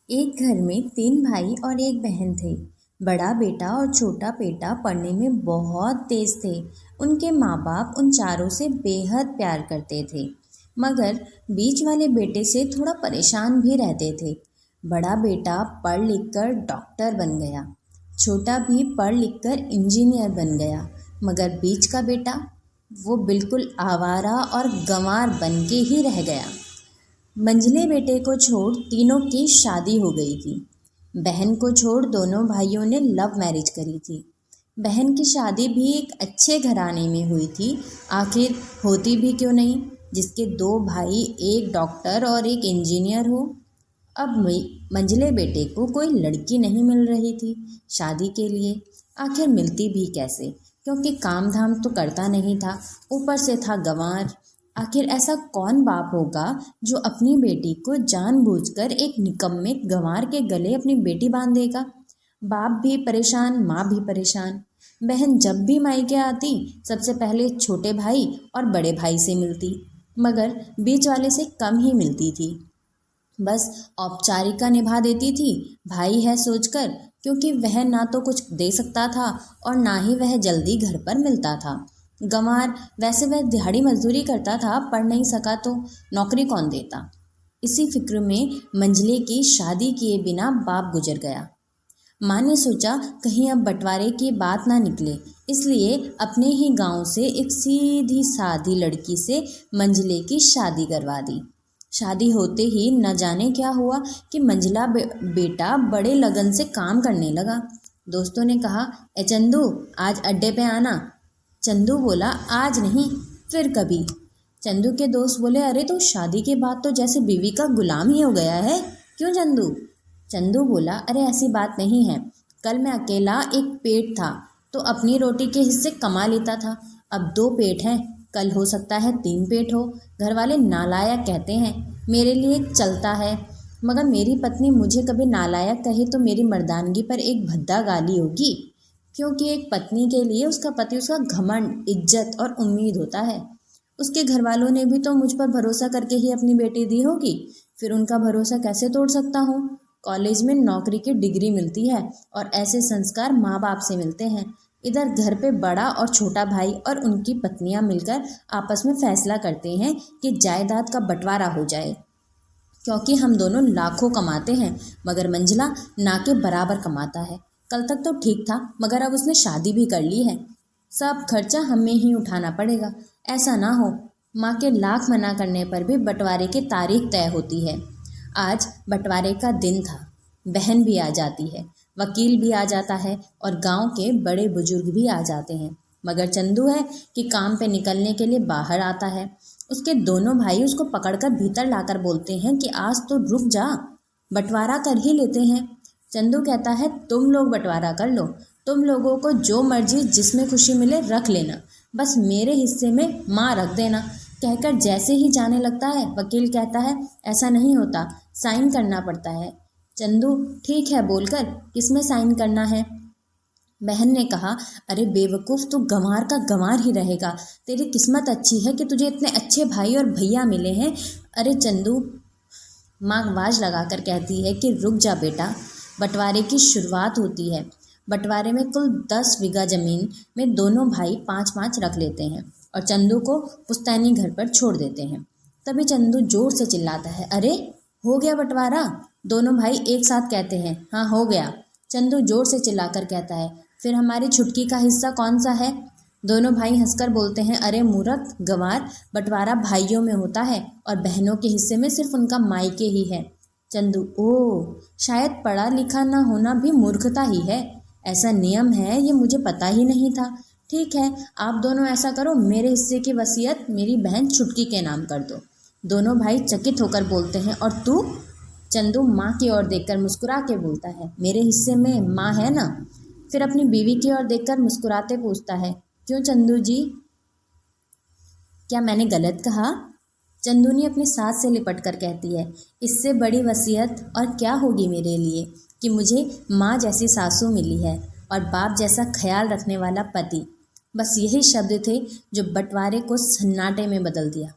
एक घर में तीन भाई और एक बहन थे। बड़ा बेटा और छोटा बेटा पढ़ने में बहुत तेज थे। उनके माँ बाप उन चारों से बेहद प्यार करते थे, मगर बीच वाले बेटे से थोड़ा परेशान भी रहते थे। बड़ा बेटा पढ़ लिख कर डॉक्टर बन गया, छोटा भी पढ़ लिख कर इंजीनियर बन गया, मगर बीच का बेटा वो बिल्कुल आवारा और गंवार बन के ही रह गया। मंझले बेटे को छोड़ तीनों की शादी हो गई थी। बहन को छोड़ दोनों भाइयों ने लव मैरिज करी थी। बहन की शादी भी एक अच्छे घराने में हुई थी। आखिर होती भी क्यों नहीं, जिसके दो भाई एक डॉक्टर और एक इंजीनियर हो। अब मंझले बेटे को कोई लड़की नहीं मिल रही थी शादी के लिए। आखिर मिलती भी कैसे, क्योंकि काम धाम तो करता नहीं था, ऊपर से था गंवार। आखिर ऐसा कौन बाप होगा जो अपनी बेटी को जानबूझकर एक निकम्मे गंवार के गले अपनी बेटी बांध देगा। बाप भी परेशान, माँ भी परेशान। बहन जब भी मायके आती सबसे पहले छोटे भाई और बड़े भाई से मिलती, मगर बीच वाले से कम ही मिलती थी। बस औपचारिकता निभा देती थी, भाई है सोचकर, क्योंकि वह ना तो कुछ दे सकता था और ना ही वह जल्दी घर पर मिलता था। गंवार वैसे वह दिहाड़ी मजदूरी करता था, पढ़ नहीं सका तो नौकरी कौन देता। इसी फिक्र में मंझले की शादी किए बिना बाप गुजर गया। माँ ने सोचा कहीं अब बंटवारे की बात ना निकले, इसलिए अपने ही गांव से एक सीधी सादी लड़की से मंझले की शादी करवा दी। शादी होते ही न जाने क्या हुआ कि मंझला बेटा बड़े लगन से काम करने लगा। दोस्तों ने कहा, ए चंदू आज अड्डे पे आना। चंदू बोला, आज नहीं, फिर कभी। चंदू के दोस्त बोले, अरे तो शादी के बाद तो जैसे बीवी का गुलाम ही हो गया है, क्यों चंदू? चंदू बोला, अरे ऐसी बात नहीं है, कल मैं अकेला एक पेट था तो अपनी रोटी के हिस्से कमा लेता था, अब दो पेट हैं, कल हो सकता है तीन पेट हो। घर वाले नालायक कहते हैं, मेरे लिए चलता है, मगर मेरी पत्नी मुझे कभी नालायक कहे तो मेरी मर्दानगी पर एक भद्दा गाली होगी, क्योंकि एक पत्नी के लिए उसका पति उसका घमंड, इज्जत और उम्मीद होता है। उसके घर वालों ने भी तो मुझ पर भरोसा करके ही अपनी बेटी दी होगी, फिर उनका भरोसा कैसे तोड़ सकता हूँ। कॉलेज में नौकरी की डिग्री मिलती है और ऐसे संस्कार माँ बाप से मिलते हैं। इधर घर पे बड़ा और छोटा भाई और उनकी पत्नियां मिलकर आपस में फैसला करते हैं कि जायदाद का बंटवारा हो जाए, क्योंकि हम दोनों लाखों कमाते हैं, मगर मंझला ना के बराबर कमाता है। कल तक तो ठीक था, मगर अब उसने शादी भी कर ली है, सब खर्चा हमें ही उठाना पड़ेगा। ऐसा ना हो। माँ के लाख मना करने पर भी बंटवारे की तारीख तय होती है। आज बंटवारे का दिन था। बहन भी आ जाती है, वकील भी आ जाता है और गांव के बड़े बुजुर्ग भी आ जाते हैं, मगर चंदू है कि काम पे निकलने के लिए बाहर आता है। उसके दोनों भाई उसको पकड़कर भीतर लाकर बोलते हैं कि आज तो रुक जा, बंटवारा कर ही लेते हैं। चंदू कहता है, तुम लोग बंटवारा कर लो, तुम लोगों को जो मर्जी जिसमें खुशी मिले रख लेना, बस मेरे हिस्से में माँ रख देना। कहकर जैसे ही जाने लगता है, वकील कहता है, ऐसा नहीं होता, साइन करना पड़ता है। चंदू ठीक है बोलकर किसमें साइन करना है। बहन ने कहा, अरे बेवकूफ़, तू गंवार का गंवार ही रहेगा, तेरी किस्मत अच्छी है कि तुझे इतने अच्छे भाई और भैया मिले हैं। अरे चंदू, माँ आवाज़ लगाकर कहती है कि रुक जा बेटा, बंटवारे की शुरुआत होती है। बंटवारे में कुल 10 बीघा ज़मीन में दोनों भाई 5-5 रख लेते हैं और चंदू को पुश्तैनी घर पर छोड़ देते हैं। तभी चंदू जोर से चिल्लाता है, अरे हो गया बंटवारा। दोनों भाई एक साथ कहते हैं, हाँ हो गया। चंदू जोर से चिल्लाकर कहता है, फिर हमारी छुटकी का हिस्सा कौन सा है? दोनों भाई हंसकर बोलते हैं, अरे मूर्ख गंवार, बंटवारा भाइयों में होता है और बहनों के हिस्से में सिर्फ उनका मायके ही है। चंदू, ओह, शायद पढ़ा लिखा ना होना भी मूर्खता ही है, ऐसा नियम है, ये मुझे पता ही नहीं था। ठीक है, आप दोनों ऐसा करो, मेरे हिस्से की वसीयत मेरी बहन छुटकी के नाम कर दो। दोनों भाई चकित होकर बोलते हैं, और तू? चंदू माँ की ओर देखकर मुस्कुरा के बोलता है, मेरे हिस्से में माँ है ना। फिर अपनी बीवी की ओर देखकर मुस्कुराते पूछता है, क्यों चंदू जी, क्या मैंने गलत कहा? चंदूनी अपनी सास से लिपट कर कहती है, इससे बड़ी वसीयत और क्या होगी मेरे लिए कि मुझे माँ जैसी सासू मिली है और बाप जैसा ख्याल रखने वाला पति। बस यही शब्द थे जो बंटवारे को सन्नाटे में बदल दिया।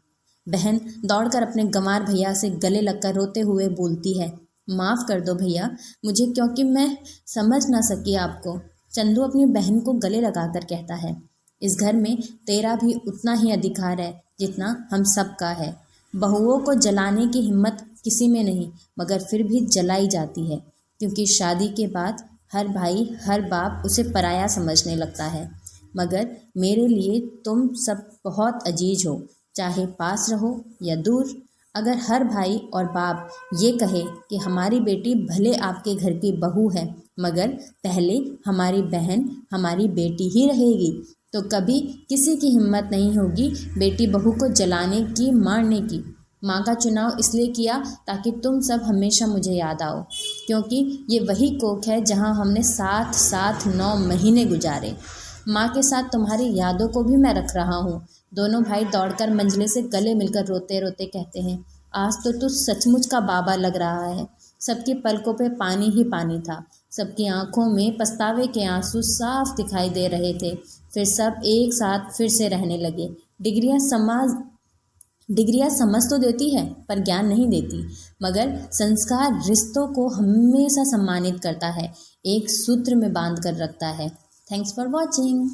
बहन दौड़कर अपने गंवार भैया से गले लगकर रोते हुए बोलती है, माफ़ कर दो भैया मुझे, क्योंकि मैं समझ ना सकी आपको। चंदू अपनी बहन को गले लगाकर कहता है, इस घर में तेरा भी उतना ही अधिकार है जितना हम सब का है। बहुओं को जलाने की हिम्मत किसी में नहीं, मगर फिर भी जलाई जाती है, क्योंकि शादी के बाद हर भाई हर बाप उसे पराया समझने लगता है। मगर मेरे लिए तुम सब बहुत अजीज हो, चाहे पास रहो या दूर। अगर हर भाई और बाप ये कहे कि हमारी बेटी भले आपके घर की बहू है, मगर पहले हमारी बहन हमारी बेटी ही रहेगी, तो कभी किसी की हिम्मत नहीं होगी बेटी बहू को जलाने की, मारने की। माँ का चुनाव इसलिए किया ताकि तुम सब हमेशा मुझे याद आओ, क्योंकि ये वही कोख है जहाँ हमने साथ साथ 9 महीने गुजारे। माँ के साथ तुम्हारी यादों को भी मैं रख रहा हूँ। दोनों भाई दौड़कर मंजिले से गले मिलकर रोते रोते कहते हैं, आज तो तू सचमुच का बाबा लग रहा है। सबकी पलकों पे पानी ही पानी था, सबकी आंखों में पछतावे के आंसू साफ दिखाई दे रहे थे। फिर सब एक साथ फिर से रहने लगे। डिग्रियां समझ तो देती है पर ज्ञान नहीं देती, मगर संस्कार रिश्तों को हमेशा सम्मानित करता है, एक सूत्र में बांध कर रखता है। Thanks for watching.